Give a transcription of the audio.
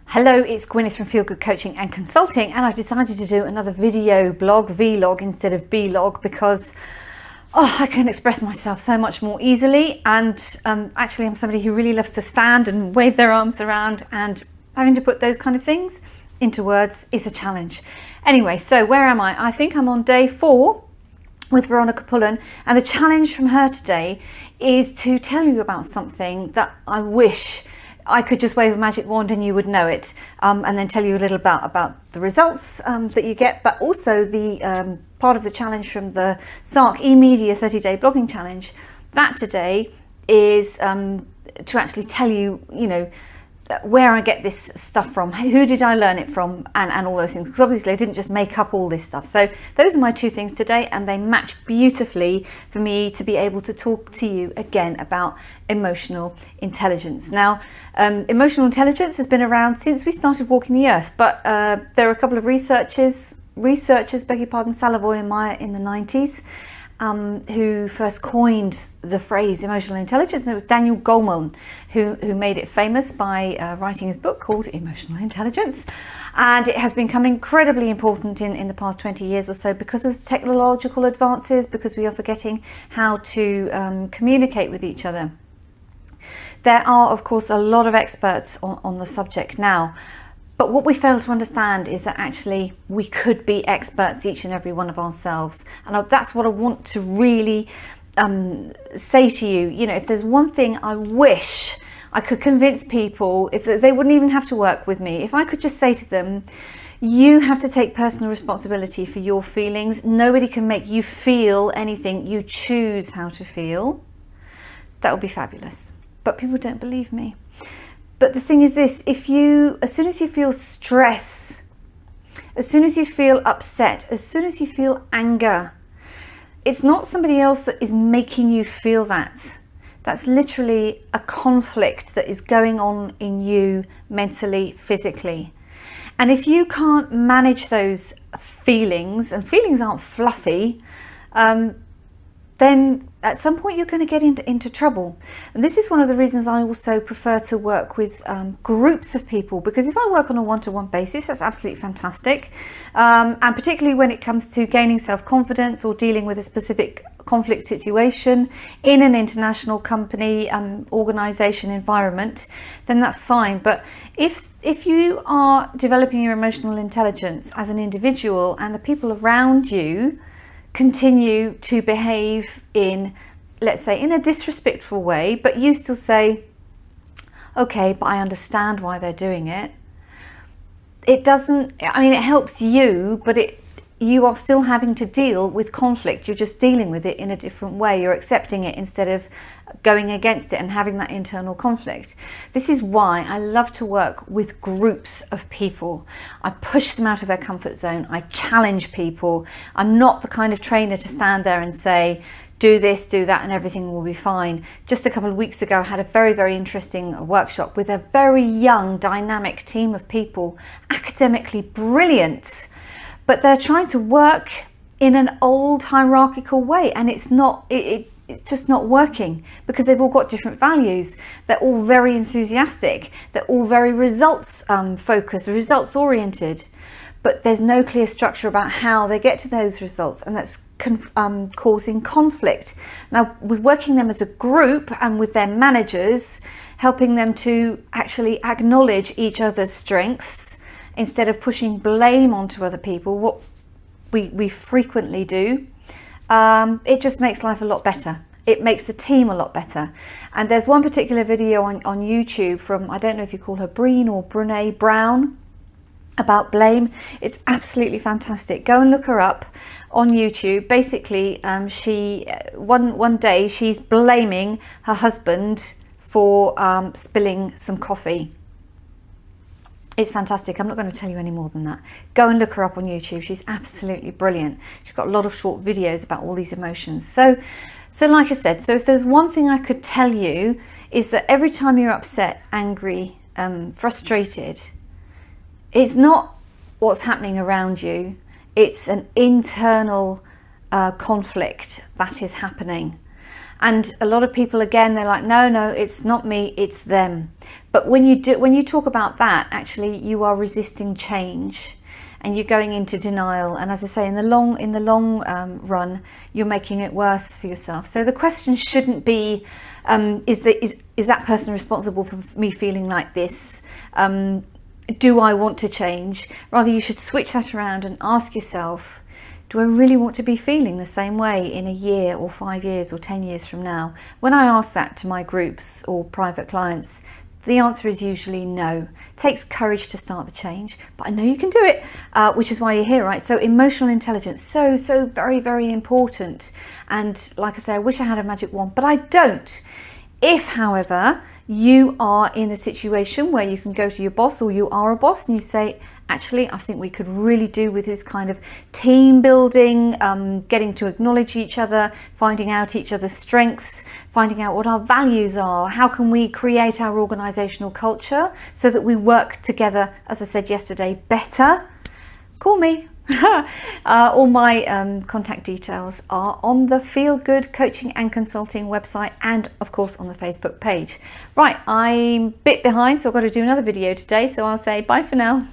Hello, it's Gwyneth from Feel Good Coaching and Consulting, and I decided to do another video blog, vlog instead of blog, because I can express myself so much more easily. And actually, I'm somebody who really loves to stand and wave their arms around, and having to put those kind of things into words is a challenge. Anyway, so where am I? I think I'm on day 4 with Veronica Pullen, and the challenge from her today is to tell you about something that I wish I could just wave a magic wand and you would know it, and then tell you a little about the results that you get, but also the part of the challenge from the SARC eMedia 30-day blogging challenge. That today is to actually tell you, where I get this stuff from, who did I learn it from, and all those things, because obviously I didn't just make up all this stuff. So those are my 2 things today, and they match beautifully for me to be able to talk to you again about emotional intelligence. Now, emotional intelligence has been around since we started walking the earth, but there are a couple of researchers, Salovey and Meyer in the 90s, who first coined the phrase emotional intelligence, and it was Daniel Goleman who made it famous by writing his book called Emotional Intelligence. And it has become incredibly important in the past 20 years or so because of the technological advances, because we are forgetting how to communicate with each other. There are, of course, a lot of experts on the subject now. But what we fail to understand is that actually we could be experts, each and every one of ourselves. And that's what I want to really say to you. If there's one thing I wish I could convince people, if they wouldn't even have to work with me, if I could just say to them, you have to take personal responsibility for your feelings. Nobody can make you feel anything. You choose how to feel. That would be fabulous. But people don't believe me. But the thing is this, as soon as you feel stress, as soon as you feel upset, as soon as you feel anger, it's not somebody else that is making you feel that. That's literally a conflict that is going on in you mentally, physically. And if you can't manage those feelings, and feelings aren't fluffy, then at some point you're going to get into trouble. And this is one of the reasons I also prefer to work with groups of people, because if I work on a one-to-one basis, that's absolutely fantastic. And particularly when it comes to gaining self-confidence or dealing with a specific conflict situation in an international company, organization environment, then that's fine. But if you are developing your emotional intelligence as an individual and the people around you continue to behave in, let's say, in a disrespectful way, but you still say, okay, but I understand why they're doing it. It helps you, but you are still having to deal with conflict. You're just dealing with it in a different way. You're accepting it instead of going against it and having that internal conflict. This is why I love to work with groups of people. I push them out of their comfort zone. I challenge people. I'm not the kind of trainer to stand there and say, do this, do that, and everything will be fine. Just a couple of weeks ago, I had a very, very interesting workshop with a very young, dynamic team of people, academically brilliant, but they're trying to work in an old hierarchical way, and it's just not working because they've all got different values. They're all very enthusiastic. They're all very results focused, results oriented, but there's no clear structure about how they get to those results, and that's causing conflict. Now, with working them as a group and with their managers, helping them to actually acknowledge each other's strengths instead of pushing blame onto other people, what we frequently do, it just makes life a lot better. It makes the team a lot better. And there's one particular video on YouTube from, I don't know if you call her Breen or Brene Brown, about blame. It's absolutely fantastic. Go and look her up on YouTube. Basically, she one day she's blaming her husband for spilling some coffee. It's fantastic. I'm not going to tell you any more than that. Go and look her up on YouTube. She's absolutely brilliant. She's got a lot of short videos about all these emotions. So like I said, so if there's one thing I could tell you, is that every time you're upset, angry, frustrated, it's not what's happening around you. It's an internal conflict that is happening. And a lot of people, again, they're like, no, it's not me, it's them. But when you talk about that, actually you are resisting change and you're going into denial. And as I say, in the long run, you're making it worse for yourself. So the question shouldn't be, is that person responsible for me feeling like this? Do I want to change? Rather, you should switch that around and ask yourself, do I really want to be feeling the same way in a year or 5 years or 10 years from now? When I ask that to my groups or private clients, the answer is usually no. It takes courage to start the change, but I know you can do it, which is why you're here, right? So emotional intelligence, so very, very important. And like I say, I wish I had a magic wand, but I don't. If, however, you are in a situation where you can go to your boss, or you are a boss, and you say, actually, I think we could really do with this kind of team building, getting to acknowledge each other, finding out each other's strengths, finding out what our values are, how can we create our organisational culture so that we work together, as I said yesterday, better, call me. All my contact details are on the Feel Good Coaching and Consulting website, and of course on the Facebook page. Right, I'm a bit behind, so I've got to do another video today, so I'll say bye for now.